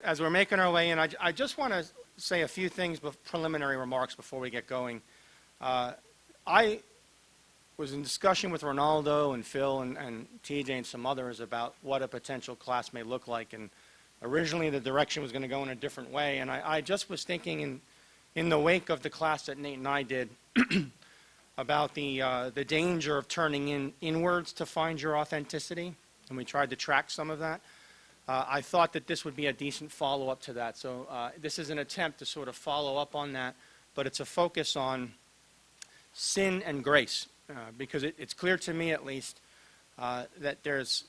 as we're making our way in, I just want to say a few things, preliminary remarks before we get going. I was in discussion with Ronaldo and Phil and TJ and some others about what a potential class may look like, and originally the direction was going to go in a different way, and I just was thinking in the wake of the class that Nate and I did about the danger of turning inwards to find your authenticity, and we tried to track some of that. I thought that this would be a decent follow-up to that. So this is an attempt to sort of follow up on that, but it's a focus on sin and grace, because it's clear to me at least that there's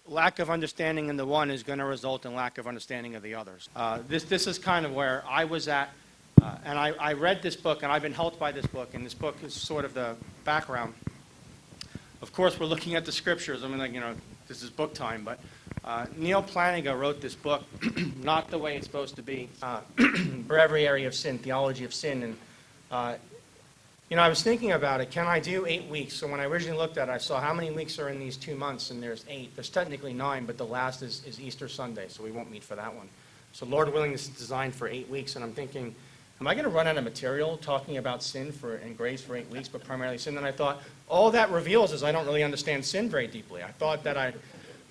lack of understanding in the one is going to result in lack of understanding of the others. This is kind of where I was at, and I read this book, and I've been helped by this book, and this book is sort of the background. Of course, we're looking at the scriptures. I mean, like, this is book time, but Neil Plantinga wrote this book, not the way it's supposed to be, for every area of sin, theology of sin. And, I was thinking about it. Can I do 8 weeks? So when I originally looked at it, I saw how many weeks are in these 2 months, and there's 8. There's technically 9, but the last is Easter Sunday, so we won't meet for that one. So Lord willing, this is designed for 8 weeks, and I'm thinking, am I going to run out of material talking about sin and grace for 8 weeks, but primarily sin? And I thought, all that reveals is I don't really understand sin very deeply. I thought that I'd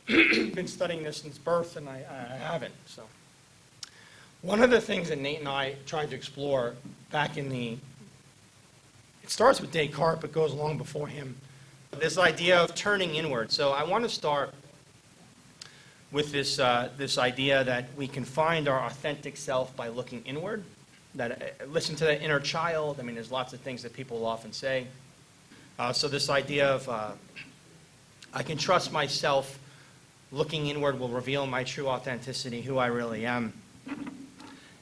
been studying this since birth, and I haven't. So, one of the things that Nate and I tried to explore back it starts with Descartes, but goes long before him, this idea of turning inward. So I want to start with this idea that we can find our authentic self by looking inward. Listen to that inner child. I mean, there's lots of things that people will often say. So this idea of I can trust myself. Looking inward will reveal my true authenticity, who I really am.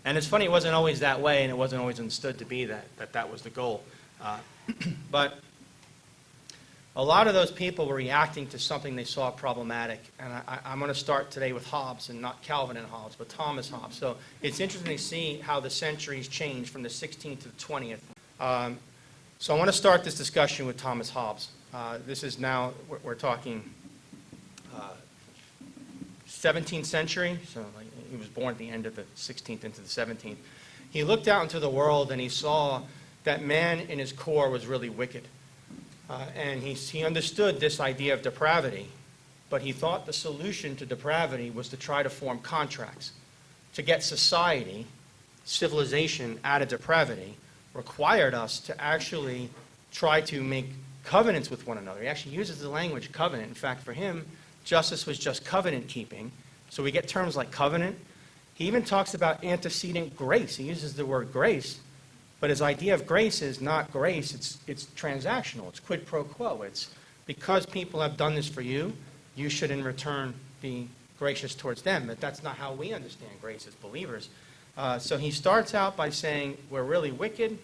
And it's funny, it wasn't always that way, and it wasn't always understood to be that was the goal. But a lot of those people were reacting to something they saw problematic. And I'm going to start today with Hobbes, and not Calvin and Hobbes, but Thomas Hobbes. So it's interesting to see how the centuries changed from the 16th to the 20th. So I want to start this discussion with Thomas Hobbes. This is now, we're talking 17th century, so he was born at the end of the 16th into the 17th. He looked out into the world and he saw that man in his core was really wicked. And he understood this idea of depravity, but he thought the solution to depravity was to try to form contracts. To get society, civilization out of depravity, required us to actually try to make covenants with one another. He actually uses the language covenant. In fact, for him, justice was just covenant keeping. So we get terms like covenant. He even talks about antecedent grace. He uses the word grace, but his idea of grace is not grace. It's transactional. It's quid pro quo. It's because people have done this for you, you should in return be gracious towards them. But that's not how we understand grace as believers. So he starts out by saying we're really wicked.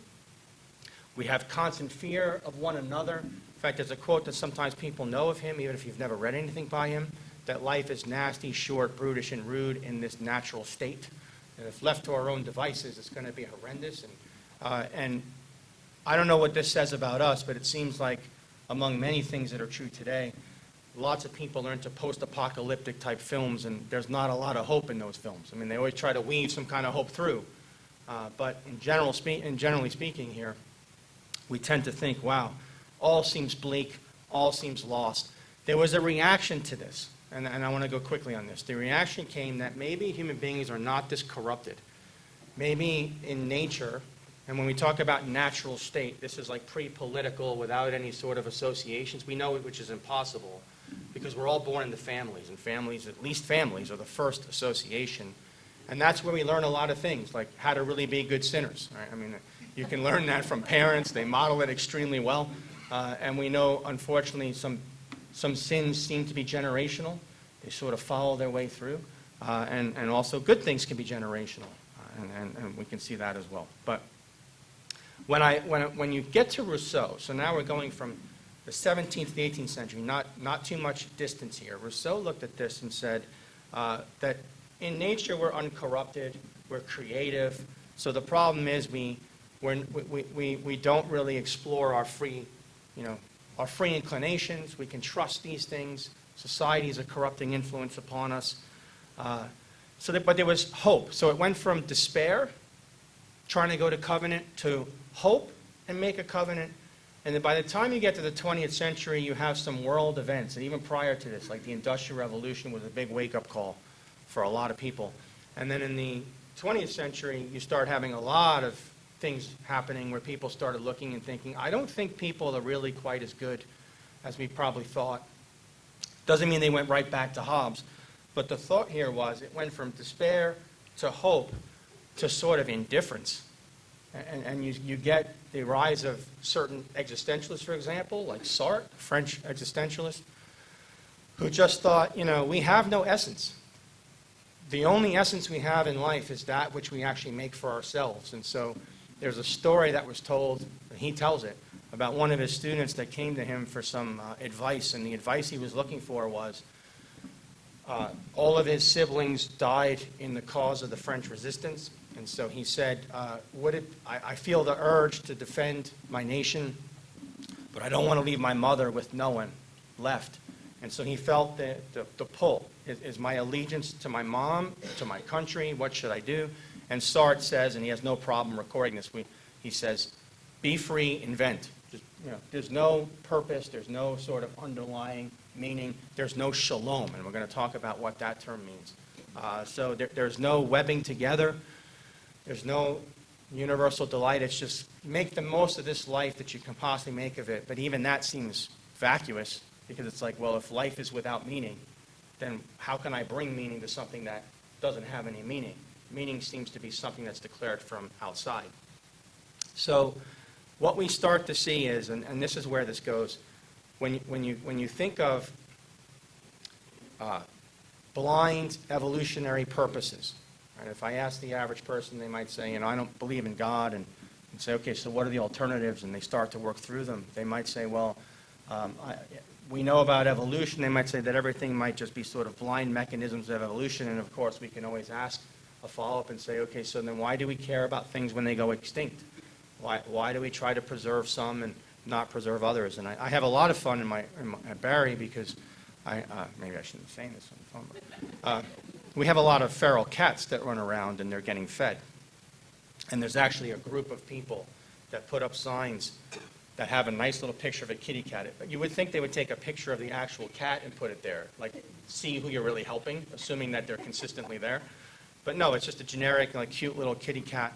We have constant fear of one another. In fact, there's a quote that sometimes people know of him, even if you've never read anything by him, that life is nasty, short, brutish, and rude in this natural state. And if left to our own devices, it's going to be horrendous. And I don't know what this says about us, but it seems like among many things that are true today, lots of people are into post-apocalyptic type films, and there's not a lot of hope in those films. I mean, they always try to weave some kind of hope through. But generally speaking here, we tend to think, wow, all seems bleak, all seems lost. There was a reaction to this, and I want to go quickly on this. The reaction came that maybe human beings are not this corrupted. Maybe in nature, and when we talk about natural state, this is like pre-political, without any sort of associations. We know it, which is impossible, because we're all born into families, and families, at least families, are the first association. And that's where we learn a lot of things, like how to really be good sinners. Right? I mean, you can learn that from parents. They model it extremely well. And we know, unfortunately, some sins seem to be generational. They sort of follow their way through. And also good things can be generational. And we can see that as well. But when you get to Rousseau, so now we're going from the 17th to the 18th century, not too much distance here. Rousseau looked at this and said that in nature we're uncorrupted, we're creative. So the problem is we don't really explore our free inclinations. We can trust these things. Society is a corrupting influence upon us. But there was hope. So it went from despair, trying to go to covenant, to hope and make a covenant. And then by the time you get to the 20th century, you have some world events. And even prior to this, like the Industrial Revolution was a big wake-up call for a lot of people. And then in the 20th century, you start having a lot of things happening where people started looking and thinking, I don't think people are really quite as good as we probably thought. Doesn't mean they went right back to Hobbes. But the thought here was it went from despair to hope to sort of indifference. And you get the rise of certain existentialists, for example, like Sartre, a French existentialist, who just thought, we have no essence. The only essence we have in life is that which we actually make for ourselves. And so there's a story that was told, and he tells it, about one of his students that came to him for some advice. And the advice he was looking for was, all of his siblings died in the cause of the French resistance. And so he said, I feel the urge to defend my nation, but I don't want to leave my mother with no one left. And so he felt the pull. Is my allegiance to my mom, to my country? What should I do? And Sartre says, and he has no problem recording this, he says, be free, invent. Just, there's no purpose, there's no sort of underlying meaning, there's no shalom, and we're going to talk about what that term means. So there's no webbing together. There's no universal delight. It's just make the most of this life that you can possibly make of it. But even that seems vacuous because it's like, well, if life is without meaning, then how can I bring meaning to something that doesn't have any meaning? Meaning seems to be something that's declared from outside. So what we start to see is, and this is where this goes, when you think of blind evolutionary purposes. And if I ask the average person, they might say, I don't believe in God, and say, okay, so what are the alternatives? And they start to work through them. They might say, well, we know about evolution. They might say that everything might just be sort of blind mechanisms of evolution, and of course we can always ask a follow-up and say, okay, so then why do we care about things when they go extinct? Why do we try to preserve some and not preserve others? And I have a lot of fun at Barry because maybe I shouldn't be saying this on the phone, but we have a lot of feral cats that run around and they're getting fed. And there's actually a group of people that put up signs that have a nice little picture of a kitty cat. But you would think they would take a picture of the actual cat and put it there, like see who you're really helping, assuming that they're consistently there. But no, it's just a generic, like cute little kitty cat.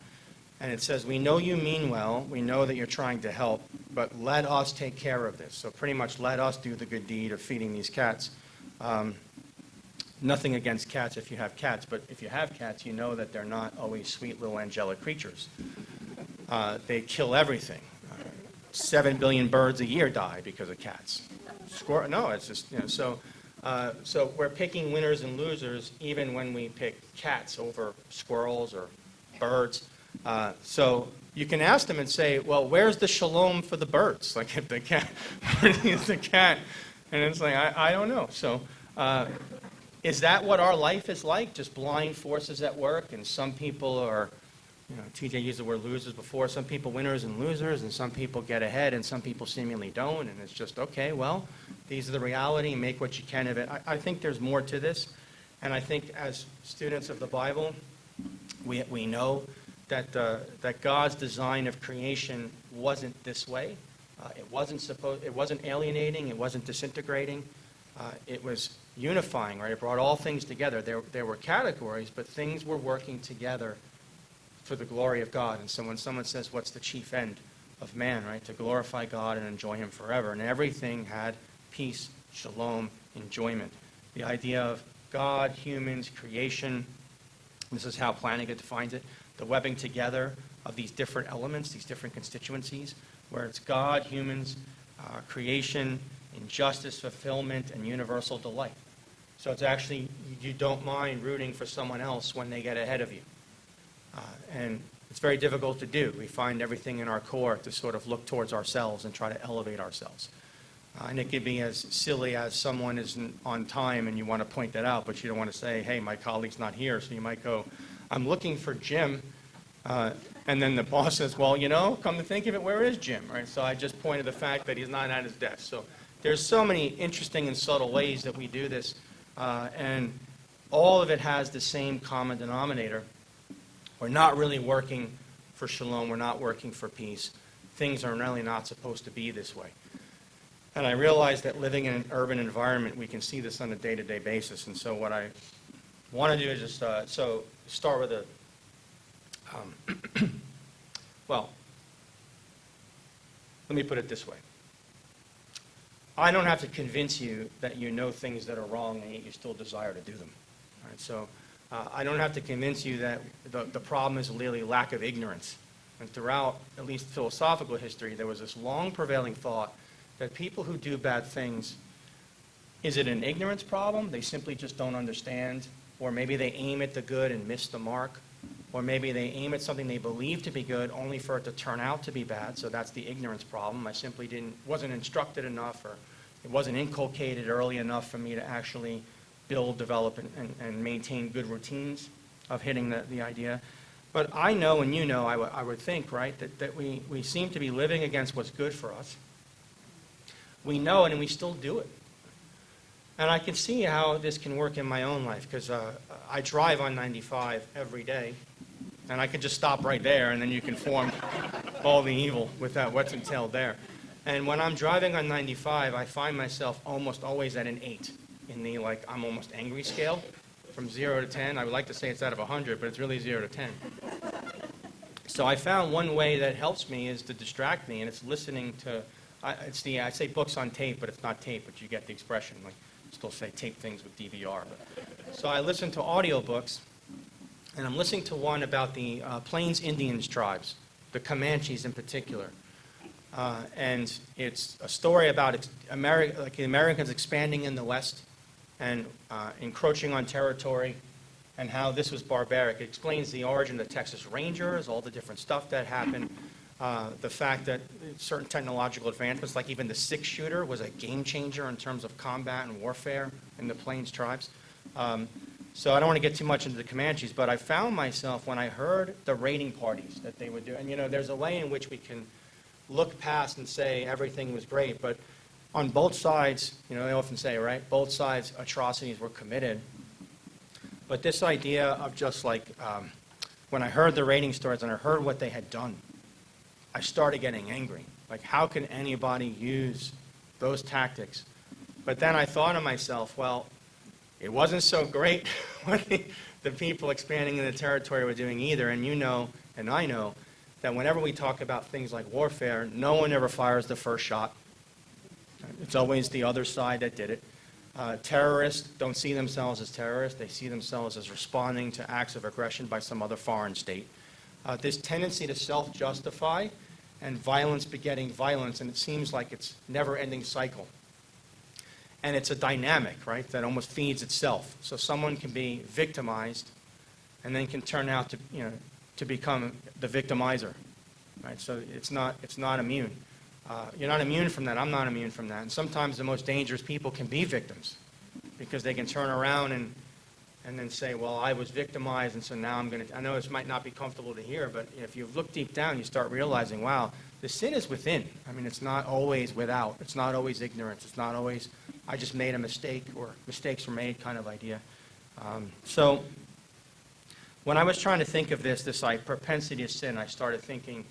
And it says, we know you mean well, we know that you're trying to help, but let us take care of this. So pretty much let us do the good deed of feeding these cats. Nothing against cats if you have cats, but if you have cats, you know that they're not always sweet little angelic creatures. They kill everything. 7 billion birds a year die because of cats. No, it's just, so we're picking winners and losers even when we pick cats over squirrels or birds. So you can ask them and say, well, where's the shalom for the birds? Like if the cat, where's the cat? And it's like, I don't know. So is that what our life is like? Just blind forces at work, and some people are, TJ used the word losers before, some people winners and losers, and some people get ahead, and some people seemingly don't, and it's just, okay, well, these are the reality, make what you can of it. I think there's more to this, and I think as students of the Bible, we know that God's design of creation wasn't this way. It wasn't alienating, it wasn't disintegrating. It was unifying, right? It brought all things together. There were categories, but things were working together for the glory of God. And so when someone says, what's the chief end of man, right? To glorify God and enjoy him forever. And everything had peace, shalom, enjoyment. The idea of God, humans, creation. This is how Plantinga defines it. The webbing together of these different elements, these different constituencies, where it's God, humans, creation, injustice, fulfillment, and universal delight. So it's actually, you don't mind rooting for someone else when they get ahead of you. And it's very difficult to do. We find everything in our core to sort of look towards ourselves and try to elevate ourselves. And it could be as silly as someone isn't on time and you want to point that out, but you don't want to say, hey, my colleague's not here. So you might go, I'm looking for Jim. And then the boss says, well, come to think of it, where is Jim? Right? So I just pointed the fact that he's not at his desk. So there's so many interesting and subtle ways that we do this. And all of it has the same common denominator. We're not really working for shalom. We're not working for peace. Things are really not supposed to be this way. And I realize that living in an urban environment, we can see this on a day-to-day basis. And so what I want to do is just start with a, well, let me put it this way. I don't have to convince you that you know things that are wrong and yet you still desire to do them. All right, so I don't have to convince you that the problem is really lack of ignorance. And throughout, at least philosophical history, there was this long prevailing thought that people who do bad things, is it an ignorance problem? They simply just don't understand. Or maybe they aim at the good and miss the mark. Or maybe they aim at something they believe to be good only for it to turn out to be bad. So that's the ignorance problem. I simply wasn't instructed enough, or it wasn't inculcated early enough for me to actually build, develop, and maintain good routines of hitting the idea. But I know, and you know, I would think, right, that we seem to be living against what's good for us. We know it, and we still do it. And I can see how this can work in my own life, because I drive on 95 every day, and I could just stop right there, and then you can form all the evil with what's entailed there. And when I'm driving on 95, I find myself almost always at an 8 in the, like, I'm almost angry scale. From 0 to 10, I would like to say it's out of 100, but it's really 0 to 10. So I found one way that helps me is to distract me, and it's listening to, I say books on tape, but it's not tape, but you get the expression. Like, still say tape things with DVR. So I listen to audiobooks, and I'm listening to one about the Plains Indians tribes, the Comanches in particular. And it's a story about the Americans expanding in the West and encroaching on territory, and how this was barbaric. It explains the origin of the Texas Rangers, all the different stuff that happened, the fact that certain technological advancements, like even the six-shooter, was a game changer in terms of combat and warfare in the Plains tribes. So I don't want to get too much into the Comanches, but I found myself, when I heard the raiding parties that they would do, and you know, there's a way in which we can look past and say everything was great, but on both sides, you know, they often say, right, both sides atrocities were committed. But this idea of just like, when I heard the raiding stories and I heard what they had done, I started getting angry. Like, how can anybody use those tactics? But then I thought to myself, well, it wasn't so great what the people expanding in the territory were doing either. And you know, and I know, that whenever we talk about things like warfare, no one ever fires the first shot. It's always the other side that did it. Terrorists don't see themselves as terrorists. They see themselves as responding to acts of aggression by some other foreign state. This tendency to self-justify and violence begetting violence, and it seems like it's never-ending cycle. And it's a dynamic, right, that almost feeds itself. So someone can be victimized and then can turn out to, you know, to become the victimizer, right? So it's not immune. You're not immune from that. I'm not immune from that. And sometimes the most dangerous people can be victims, because they can turn around and then say, well, I was victimized, and so now I'm going to, I know this might not be comfortable to hear, but if you look deep down, you start realizing, wow, the sin is within. I mean, it's not always without. It's not always ignorance. It's not always, I just made a mistake, or mistakes were made kind of idea. So when I was trying to think of this propensity to sin, I started thinking,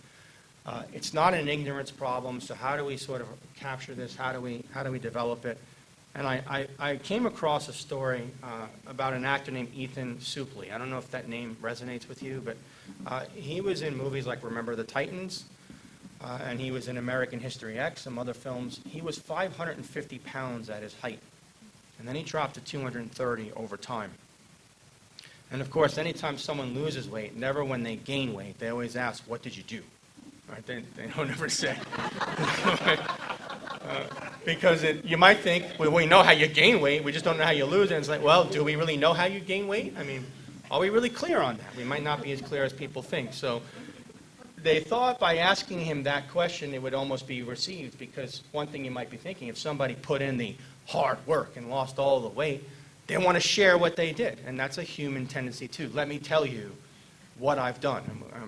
it's not an ignorance problem, so how do we sort of capture this? How do we develop it? And I came across a story about an actor named Ethan Suplee. I don't know if that name resonates with you, but he was in movies like Remember the Titans, and he was in American History X, some other films. He was 550 pounds at his height, and then he dropped to 230 over time. And of course, anytime someone loses weight, never when they gain weight, they always ask, what did you do? Right? They don't ever say. Because you might think, well, we know how you gain weight, we just don't know how you lose it. And it's like, well, do we really know how you gain weight? I mean, are we really clear on that? We might not be as clear as people think. So they thought by asking him that question, it would almost be received, because one thing you might be thinking, if somebody put in the hard work and lost all the weight, they want to share what they did. And that's a human tendency too. Let me tell you what I've done.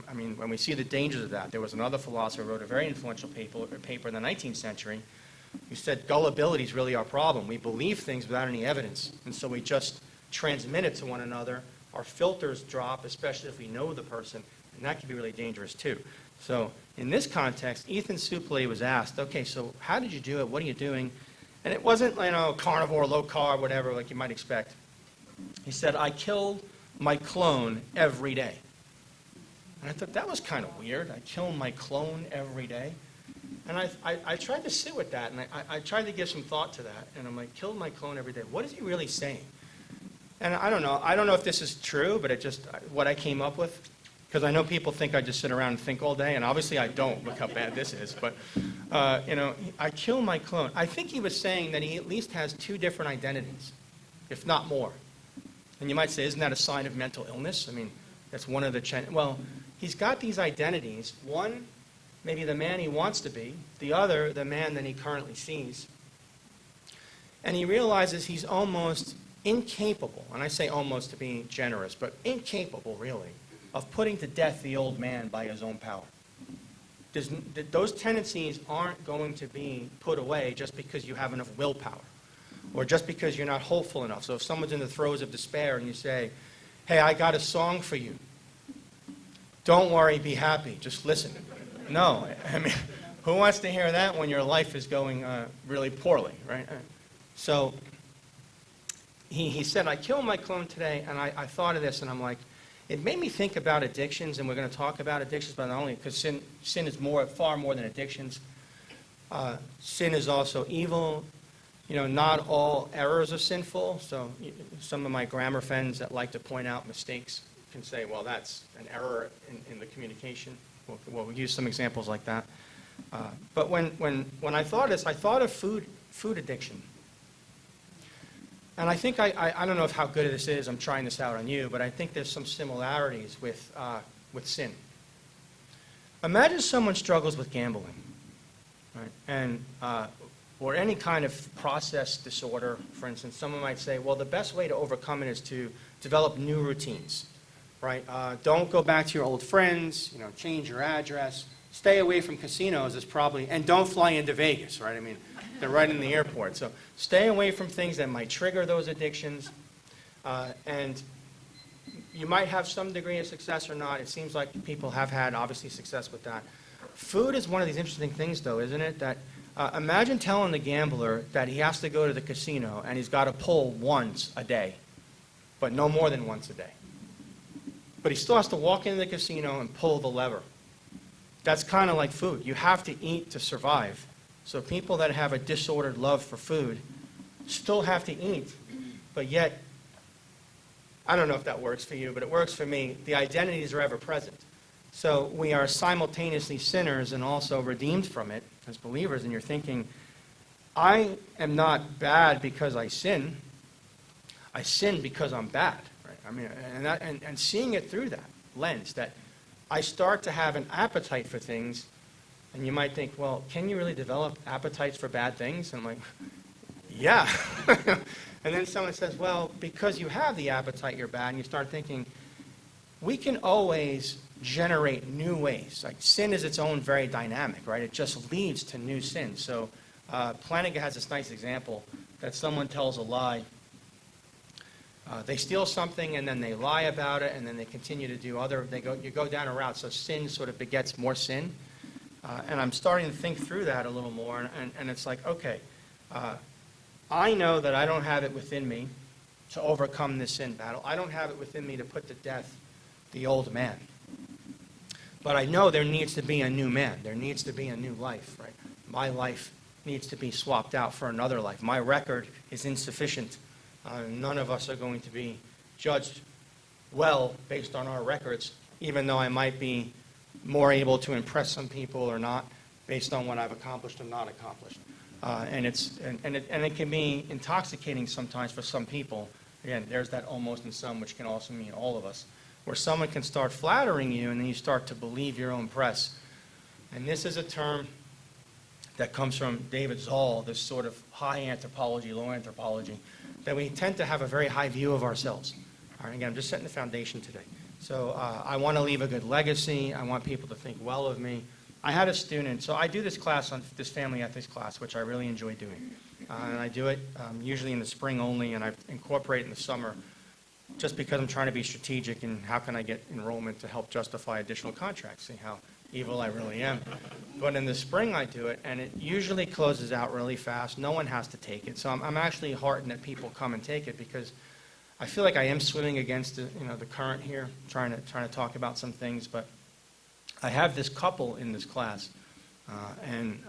I mean, when we see the dangers of that, there was another philosopher who wrote a very influential paper in the 19th century who said gullibility is really our problem. We believe things without any evidence, and so we just transmit it to one another. Our filters drop, especially if we know the person, and that can be really dangerous too. So in this context, Ethan Suplee was asked, okay, so how did you do it? What are you doing? And it wasn't, carnivore, low carb, whatever, like you might expect. He said, I killed my clone every day. And I thought that was kind of weird. I kill my clone every day. And I tried to sit with that, and I tried to give some thought to that. And I'm like, killed my clone every day. What is he really saying? And I don't know. I don't know if this is true, but it just, what I came up with. Because I know people think I just sit around and think all day, and obviously I don't. Look how bad this is. But, I kill my clone. I think he was saying that he at least has two different identities, if not more. And you might say, isn't that a sign of mental illness? I mean, that's one of the... Well, he's got these identities. One, maybe the man he wants to be. The other, the man that he currently sees. And he realizes he's almost incapable, and I say almost to be generous, but incapable, really, of putting to death the old man by his own power. Those tendencies aren't going to be put away just because you have enough willpower or just because you're not hopeful enough. So if someone's in the throes of despair and you say, hey, I got a song for you. Don't worry, be happy, just listen. No, I mean, who wants to hear that when your life is going really poorly, right? So he said, I killed my clone today, and I thought of this, and I'm like, it made me think about addictions, and we're going to talk about addictions, but not only because sin is far more than addictions. Sin is also evil. Not all errors are sinful. So some of my grammar friends that like to point out mistakes can say, well, that's an error in the communication. We'll use some examples like that. But when I thought of this, I thought of food addiction. And I think, I don't know how good this is, I'm trying this out on you, but I think there's some similarities with sin. Imagine someone struggles with gambling, right? And, or any kind of process disorder, for instance. Someone might say, well, the best way to overcome it is to develop new routines, right? Don't go back to your old friends, change your address, stay away from casinos is probably, and don't fly into Vegas, right? I mean, they're right in the airport. So stay away from things that might trigger those addictions. And you might have some degree of success or not. It seems like people have had, obviously, success with that. Food is one of these interesting things, though, isn't it? That imagine telling the gambler that he has to go to the casino and he's got to pull once a day, but no more than once a day. But he still has to walk into the casino and pull the lever. That's kind of like food. You have to eat to survive. So people that have a disordered love for food still have to eat, but yet, I don't know if that works for you, but it works for me. The identities are ever present. So we are simultaneously sinners and also redeemed from it as believers, and you're thinking, I am not bad because I sin. I sin because I'm bad. Right? I mean, and seeing it through that lens, that I start to have an appetite for things. And you might think, well, can you really develop appetites for bad things? And I'm like, yeah. And then someone says, well, because you have the appetite, you're bad. And you start thinking, we can always generate new ways. Like sin is its own very dynamic, right? It just leads to new sins. So Flanagan has this nice example that someone tells a lie. They steal something and then they lie about it and then they continue to do you go down a route. So sin sort of begets more sin. And I'm starting to think through that a little more, and it's like, okay, I know that I don't have it within me to overcome this sin battle. I don't have it within me to put to death the old man. But I know there needs to be a new man. There needs to be a new life, right? My life needs to be swapped out for another life. My record is insufficient. None of us are going to be judged well based on our records, even though I might be more able to impress some people or not based on what I've accomplished or not accomplished. And it can be intoxicating sometimes for some people. Again, there's that almost in some, which can also mean all of us, where someone can start flattering you and then you start to believe your own press. And this is a term that comes from David Zoll, this sort of high anthropology, low anthropology, that we tend to have a very high view of ourselves. All right, again, I'm just setting the foundation today. So I want to leave a good legacy. I want people to think well of me. I had a student, so I do this class, on this family ethics class, which I really enjoy doing. And I do it usually in the spring only, and I incorporate in the summer just because I'm trying to be strategic and how can I get enrollment to help justify additional contracts, see how evil I really am. But in the spring I do it, and it usually closes out really fast. No one has to take it. So I'm actually heartened that people come and take it, because I feel like I am swimming against the current here, trying to talk about some things. But I have this couple in this class, and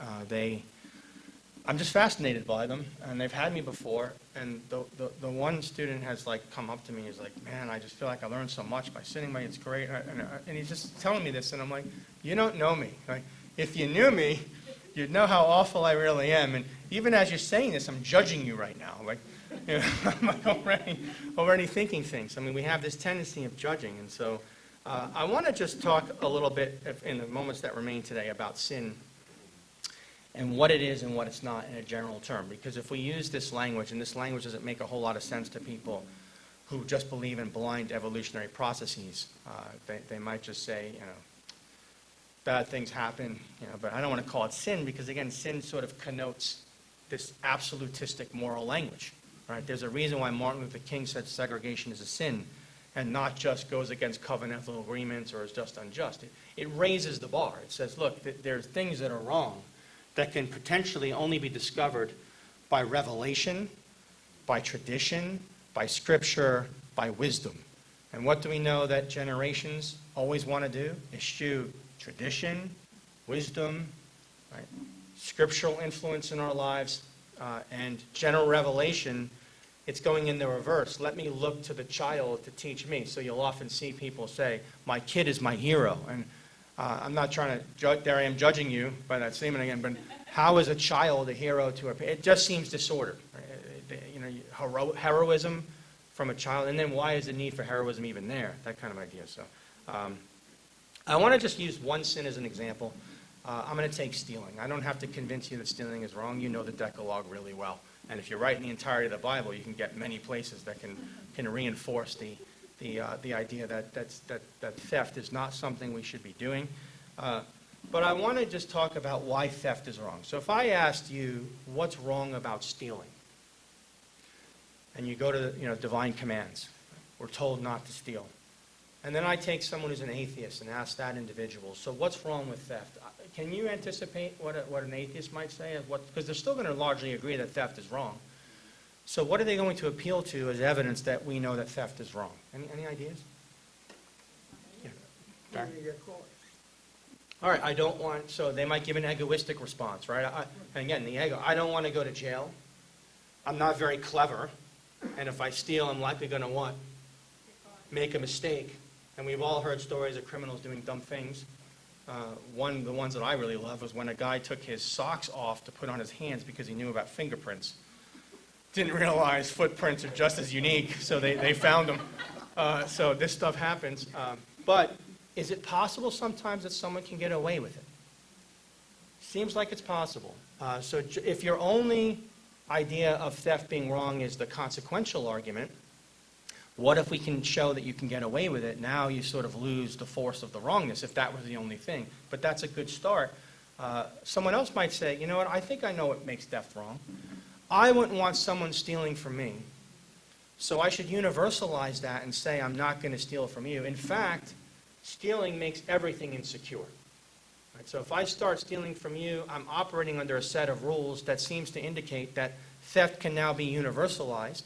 I'm just fascinated by them, and they've had me before, and the one student has come up to me, he's like, man, I just feel like I learned so much by sitting by you, it's great, and he's just telling me this, and I'm like, you don't know me. Like, if you knew me, you'd know how awful I really am, and even as you're saying this, I'm judging you right now. Like, I'm already thinking things. I mean, we have this tendency of judging, and so I want to just talk a little bit in the moments that remain today about sin and what it is and what it's not in a general term. Because if we use this language, and this language doesn't make a whole lot of sense to people who just believe in blind evolutionary processes, they might just say, bad things happen, but I don't want to call it sin, because again, sin sort of connotes this absolutistic moral language, right? There's a reason why Martin Luther King said segregation is a sin, and not just goes against covenantal agreements or is just unjust. It raises the bar. It says, look, there's things that are wrong that can potentially only be discovered by revelation, by tradition, by scripture, by wisdom. And what do we know that generations always want to do? Eschew tradition, wisdom, right? Scriptural influence in our lives, and general revelation. It's going in the reverse. Let me look to the child to teach me. So you'll often see people say, my kid is my hero. And I'm not trying to judge, there I am judging you by that statement again, but how is a child a hero to a parent? It just seems disordered. Right? Heroism from a child, and then why is the need for heroism even there? That kind of idea. So I want to just use one sin as an example. I'm going to take stealing. I don't have to convince you that stealing is wrong. You know the Decalogue really well. And if you're right in the entirety of the Bible, you can get many places that can reinforce the idea that theft is not something we should be doing. But I want to just talk about why theft is wrong. So if I asked you, what's wrong about stealing? And you go to the divine commands. We're told not to steal. And then I take someone who's an atheist and ask that individual, so what's wrong with theft? Can you anticipate what an atheist might say? Because they're still going to largely agree that theft is wrong. So what are they going to appeal to as evidence that we know that theft is wrong? Any ideas? Yeah. Barry? All right, I don't want, so they might give an egoistic response, right? And again, the ego, I don't want to go to jail. I'm not very clever. And if I steal, I'm likely going to what? Make a mistake. And we've all heard stories of criminals doing dumb things. One of the ones that I really love was when a guy took his socks off to put on his hands because he knew about fingerprints. Didn't realize footprints are just as unique, so they found them. So this stuff happens. But is it possible sometimes that someone can get away with it? Seems like it's possible. So if your only idea of theft being wrong is the consequential argument, what if we can show that you can get away with it? Now you sort of lose the force of the wrongness if that was the only thing. But that's a good start. Someone else might say, you know what, I think I know what makes theft wrong. I wouldn't want someone stealing from me. So I should universalize that and say I'm not going to steal from you. In fact, stealing makes everything insecure. Right? So if I start stealing from you, I'm operating under a set of rules that seems to indicate that theft can now be universalized.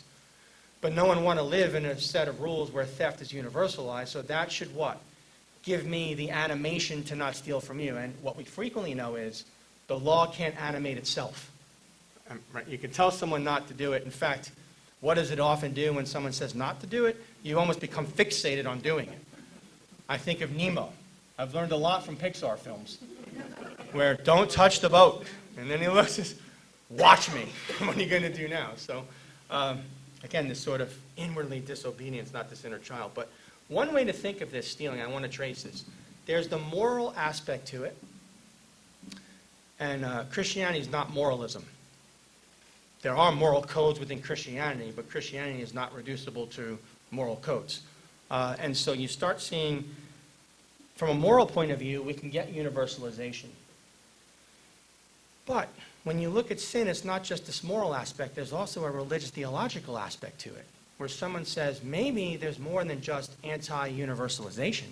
But no one want to live in a set of rules where theft is universalized, so that should what? Give me the animation to not steal from you. And what we frequently know is the law can't animate itself. Right? You can tell someone not to do it. In fact, what does it often do when someone says not to do it? You almost become fixated on doing it. I think of Nemo. I've learned a lot from Pixar films, where don't touch the boat. And then he looks and says, watch me. What are you going to do now? So, again, this sort of inwardly disobedience, not this inner child. But one way to think of this stealing, I want to trace this. There's the moral aspect to it. And Christianity is not moralism. There are moral codes within Christianity, but Christianity is not reducible to moral codes. And so you start seeing, from a moral point of view, we can get universalization. But when you look at sin, it's not just this moral aspect. There's also a religious theological aspect to it. where someone says, maybe there's more than just anti-universalization.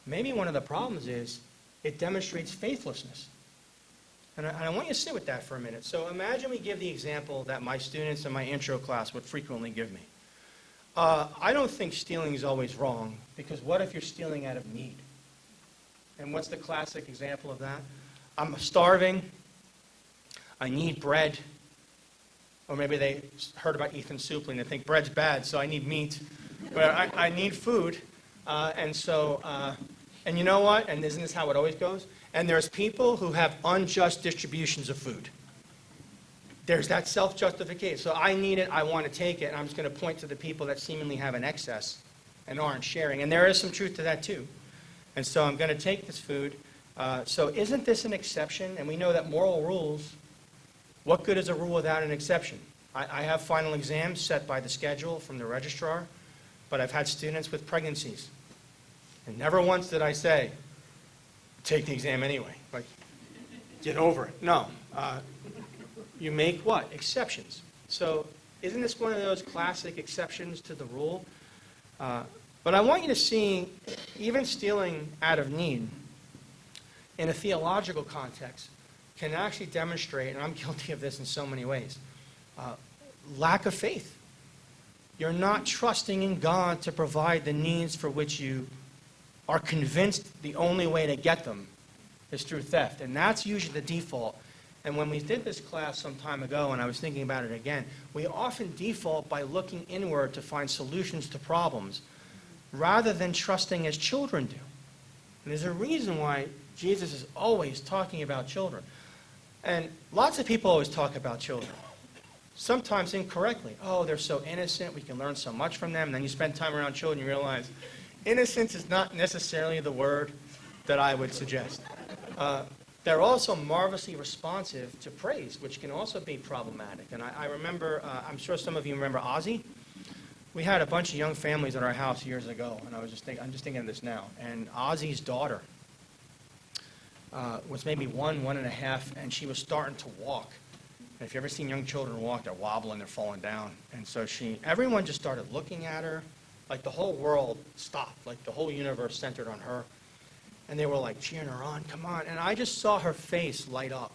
Maybe one of the problems is it demonstrates faithlessness. And I want you to sit with that for a minute. So imagine we give the example that my students in my intro class would frequently give me. I don't think stealing is always wrong, because what if you're stealing out of need? And what's the classic example of that? I'm starving, I need bread, or maybe they heard about Ethan Suplee and they think bread's bad, so I need meat, but I need food, and you know what, and isn't this how it always goes? And there's people who have unjust distributions of food. There's that self-justification. So I need it, I want to take it, and I'm just going to point to the people that seemingly have an excess and aren't sharing. And there is some truth to that too. And so I'm going to take this food. So isn't this an exception? And we know that moral rules, what good is a rule without an exception? I have final exams set by the schedule from the registrar, but I've had students with pregnancies. And never once did I say, take the exam anyway. Like, get over it. No. You make what? Exceptions. So isn't this one of those classic exceptions to the rule? But I want you to see, even stealing out of need, in a theological context, can actually demonstrate, and I'm guilty of this in so many ways, lack of faith. You're not trusting in God to provide the needs for which you are convinced the only way to get them is through theft. And that's usually the default. And when we did this class some time ago, and I was thinking about it again, we often default by looking inward to find solutions to problems, rather than trusting as children do. And there's a reason why Jesus is always talking about children. And lots of people always talk about children, sometimes incorrectly. Oh, they're so innocent, we can learn so much from them. And then you spend time around children, you realize innocence is not necessarily the word that I would suggest. They're also marvelously responsive to praise, which can also be problematic. And I remember, I'm sure some of you remember Ozzy. We had a bunch of young families at our house years ago, and I'm just thinking of this now. And Ozzy's daughter was maybe 1.5, and she was starting to walk. And if you've ever seen young children walk, they're wobbling, they're falling down. And so everyone just started looking at her, like the whole world stopped, like the whole universe centered on her. And they were like cheering her on, come on. And I just saw her face light up.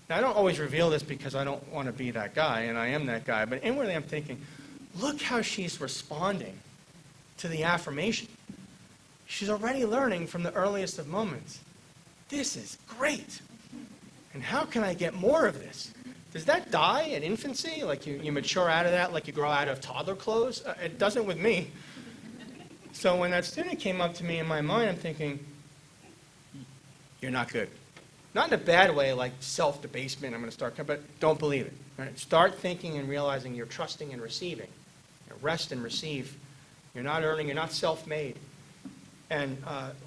Now, I don't always reveal this because I don't want to be that guy, and I am that guy. But inwardly I'm thinking, look how she's responding to the affirmation. She's already learning from the earliest of moments. This is great. And how can I get more of this? Does that die at infancy? Like you mature out of that like you grow out of toddler clothes? It doesn't with me. So when that student came up to me in my mind, I'm thinking, you're not good. Not in a bad way, like self-debasement, I'm going to start, but don't believe it. Right? Start thinking and realizing you're trusting and receiving. Rest and receive. You're not earning, you're not self-made. And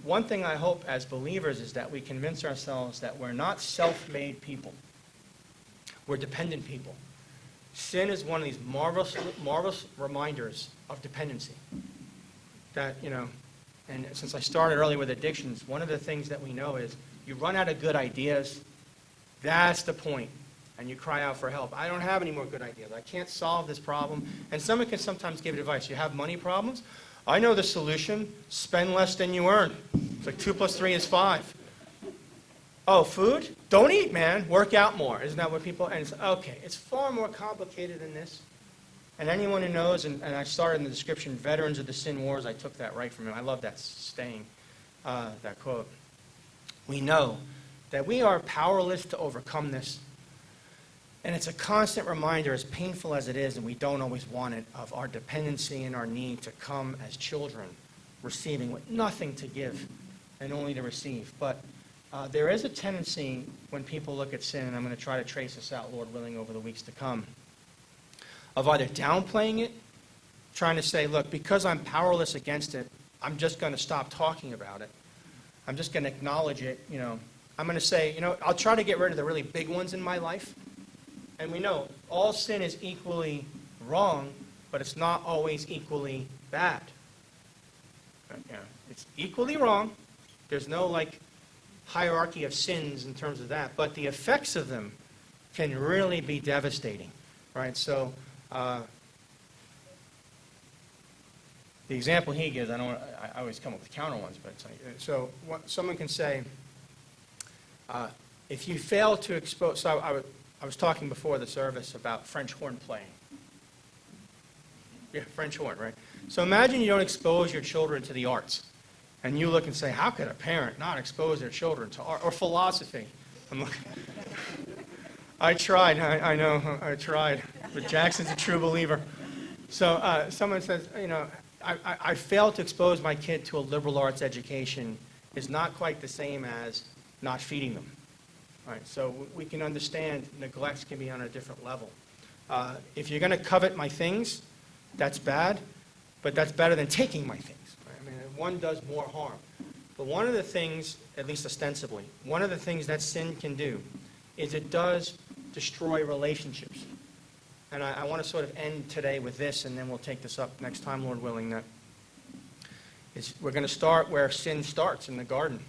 one thing I hope as believers is that we convince ourselves that we're not self-made people. We're dependent people. Sin is one of these marvelous reminders of dependency. That, and since I started earlier with addictions, one of the things that we know is you run out of good ideas, that's the point, and you cry out for help. I don't have any more good ideas. I can't solve this problem. And someone can sometimes give advice. You have money problems? I know the solution. Spend less than you earn. It's like 2 + 3 is 5. Oh, food? Don't eat, man. Work out more. Isn't that what people... And it's, okay, it's far more complicated than this. And anyone who knows, and I started in the description, veterans of the sin wars, I took that right from him. I love that saying, that quote. We know that we are powerless to overcome this. And it's a constant reminder, as painful as it is, and we don't always want it, of our dependency and our need to come as children, receiving with nothing to give and only to receive. But there is a tendency when people look at sin, and I'm going to try to trace this out, Lord willing, over the weeks to come, of either downplaying it, trying to say, look, because I'm powerless against it, I'm just going to stop talking about it. I'm just going to acknowledge it. I'm going to say, I'll try to get rid of the really big ones in my life. And we know all sin is equally wrong, but it's not always equally bad. It's equally wrong. There's no hierarchy of sins in terms of that, but the effects of them can really be devastating, right? So the example he gives, I always come up with counter ones, but it's like, so someone can say, if you fail to expose, so I was talking before the service about French horn playing. Yeah, French horn, right? So imagine you don't expose your children to the arts. And you look and say, how could a parent not expose their children to art or philosophy? I tried, I know, I tried. But Jackson's a true believer. So someone says, I failed to expose my kid to a liberal arts education is not quite the same as not feeding them. All right, so we can understand neglect can be on a different level. If you're going to covet my things, that's bad, but that's better than taking my things. Right? I mean, one does more harm. But one of the things, at least ostensibly, one of the things that sin can do is it does destroy relationships. And I want to sort of end today with this, and then we'll take this up next time, Lord willing. We're going to start where sin starts, in the garden,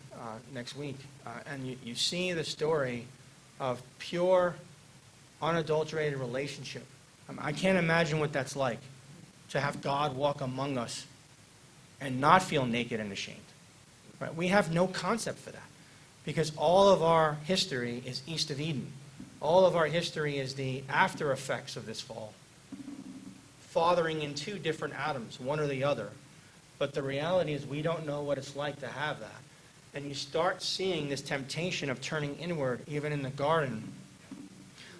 next week. And you see the story of pure, unadulterated relationship. I can't imagine what that's like, to have God walk among us and not feel naked and ashamed. Right? We have no concept for that, because all of our history is east of Eden. All of our history is the after effects of this fall, fathering in two different Adams, one or the other. But the reality is we don't know what it's like to have that. And you start seeing this temptation of turning inward, even in the garden,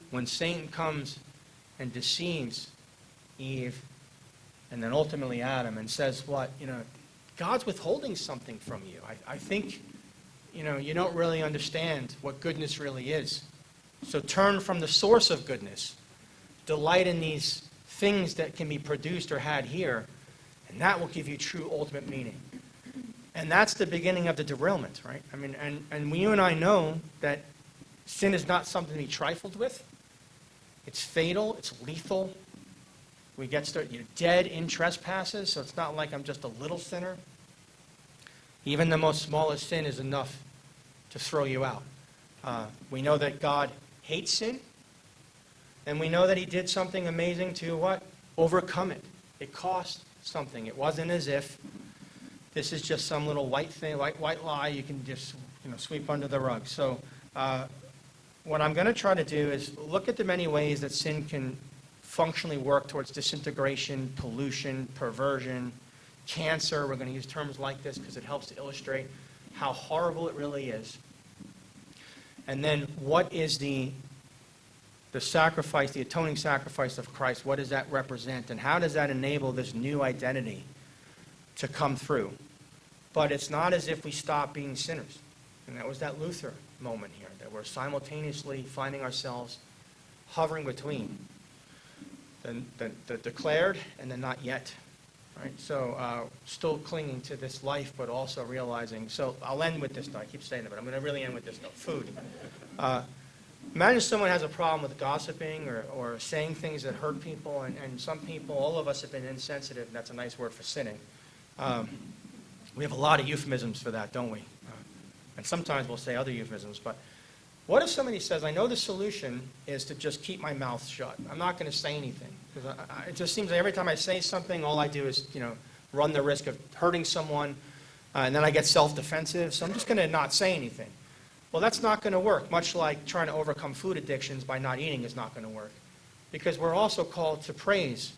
when Satan comes and deceives Eve and then ultimately Adam and says, God's withholding something from you. I think, you don't really understand what goodness really is. So turn from the source of goodness. Delight in these things that can be produced or had here, and that will give you true ultimate meaning. And that's the beginning of the derailment, right? I mean, and you and I know that sin is not something to be trifled with. It's fatal. It's lethal. You're dead in trespasses, so it's not like I'm just a little sinner. Even the most smallest sin is enough to throw you out. We know that God hates sin, and we know that he did something amazing to what? Overcome it. It cost something. It wasn't as if this is just some little white lie you can just sweep under the rug. So what I'm going to try to do is look at the many ways that sin can functionally work towards disintegration, pollution, perversion, cancer. We're going to use terms like this because it helps to illustrate how horrible it really is. And then what is the sacrifice, the atoning sacrifice of Christ? What does that represent? And how does that enable this new identity to come through? But it's not as if we stop being sinners. And that was that Luther moment here, that we're simultaneously finding ourselves hovering between the declared and the not yet. Right? So still clinging to this life, but also realizing. So I'll end with this note. I keep saying that, but I'm going to really end with this note. Food. Imagine someone has a problem with gossiping or saying things that hurt people, and some people, all of us have been insensitive, and that's a nice word for sinning. We have a lot of euphemisms for that, don't we? And sometimes we'll say other euphemisms, but what if somebody says, I know the solution is to just keep my mouth shut. I'm not going to say anything. Because it just seems like every time I say something, all I do is, run the risk of hurting someone, and then I get self-defensive, so I'm just going to not say anything. Well, that's not going to work, much like trying to overcome food addictions by not eating is not going to work. Because we're also called to praise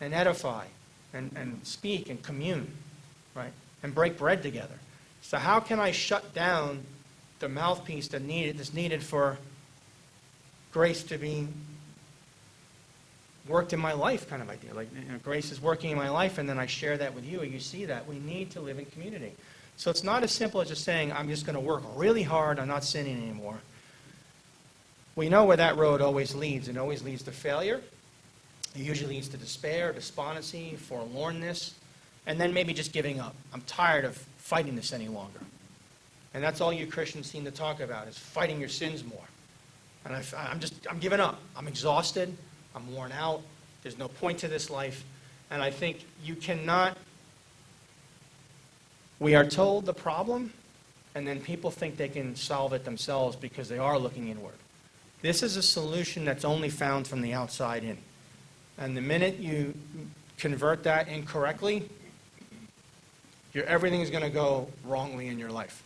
and edify and speak and commune, right? And break bread together. So how can I shut down the mouthpiece that's needed for grace to be worked in my life, kind of idea? Like, grace is working in my life, and then I share that with you, and you see that. We need to live in community. So it's not as simple as just saying, I'm just going to work really hard, I'm not sinning anymore. We know where that road always leads. It always leads to failure. It usually leads to despair, despondency, forlornness, and then maybe just giving up. I'm tired of fighting this any longer. And that's all you Christians seem to talk about, is fighting your sins more. And I'm giving up. I'm exhausted. I'm worn out. There's no point to this life. And I think you cannot. We are told the problem, and then people think they can solve it themselves because they are looking inward. This is a solution that's only found from the outside in. And the minute you convert that incorrectly, everything's going to go wrongly in your life.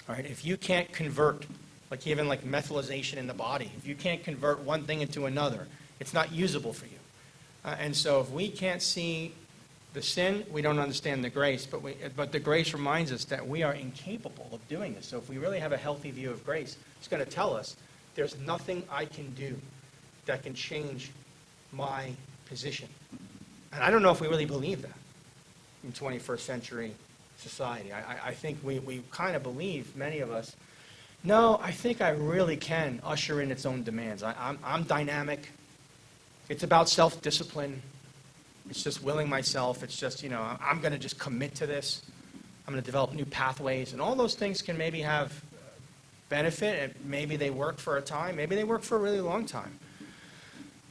All right, if you can't convert, like even like methylization in the body, if you can't convert one thing into another, it's not usable for you. And so if we can't see the sin, we don't understand the grace, but the grace reminds us that we are incapable of doing this. So if we really have a healthy view of grace, it's going to tell us there's nothing I can do that can change my position. And I don't know if we really believe that in 21st century society. I think we kind of believe, many of us, no, I think I really can usher in its own demands. I'm dynamic. It's about self-discipline. It's just willing myself. It's just, I'm going to just commit to this. I'm going to develop new pathways. And all those things can maybe have benefit, and maybe they work for a time. Maybe they work for a really long time.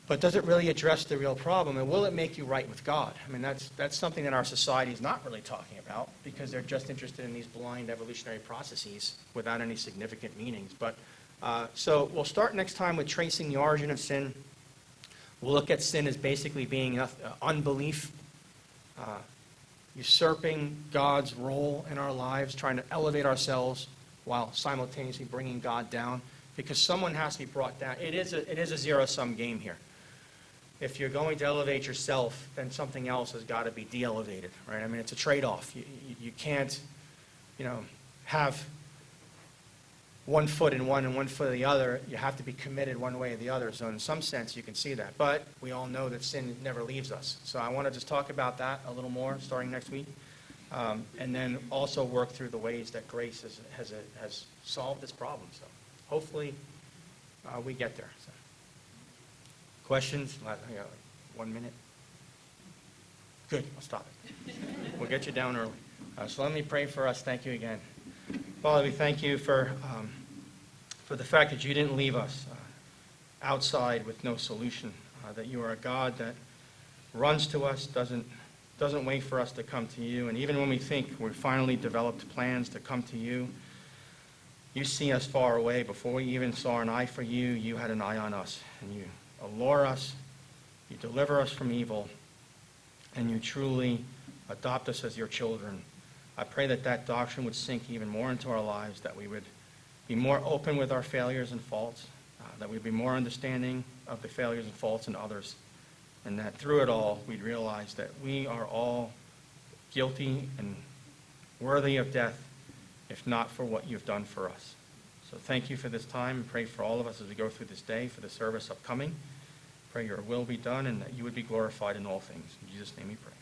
But does it really address the real problem? And will it make you right with God? I mean, that's something that our society is not really talking about, because they're just interested in these blind evolutionary processes without any significant meanings. But so we'll start next time with tracing the origin of sin. We'll look at sin as basically being unbelief, usurping God's role in our lives, trying to elevate ourselves while simultaneously bringing God down, because someone has to be brought down. It is a zero-sum game here. If you're going to elevate yourself, then something else has got to be de-elevated, right? I mean, it's a trade-off. You can't, have one foot in one and one foot in the other. You have to be committed one way or the other. So in some sense, you can see that. But we all know that sin never leaves us. So I want to just talk about that a little more starting next week. And then also work through the ways that grace has solved this problem. So hopefully we get there. So. Questions? 1 minute. Good. I'll stop it. We'll get you down early. So let me pray for us. Thank you again. Father, we thank you for the fact that you didn't leave us outside with no solution, that you are a God that runs to us, doesn't wait for us to come to you. And even when we think we've finally developed plans to come to you, you see us far away. Before we even saw an eye for you, you had an eye on us. And you allure us, you deliver us from evil, and you truly adopt us as your children. I pray that that doctrine would sink even more into our lives, that we would be more open with our failures and faults, that we'd be more understanding of the failures and faults in others, and that through it all, we'd realize that we are all guilty and worthy of death, if not for what you've done for us. So thank you for this time, and pray for all of us as we go through this day, for the service upcoming. Pray your will be done, and that you would be glorified in all things. In Jesus' name we pray.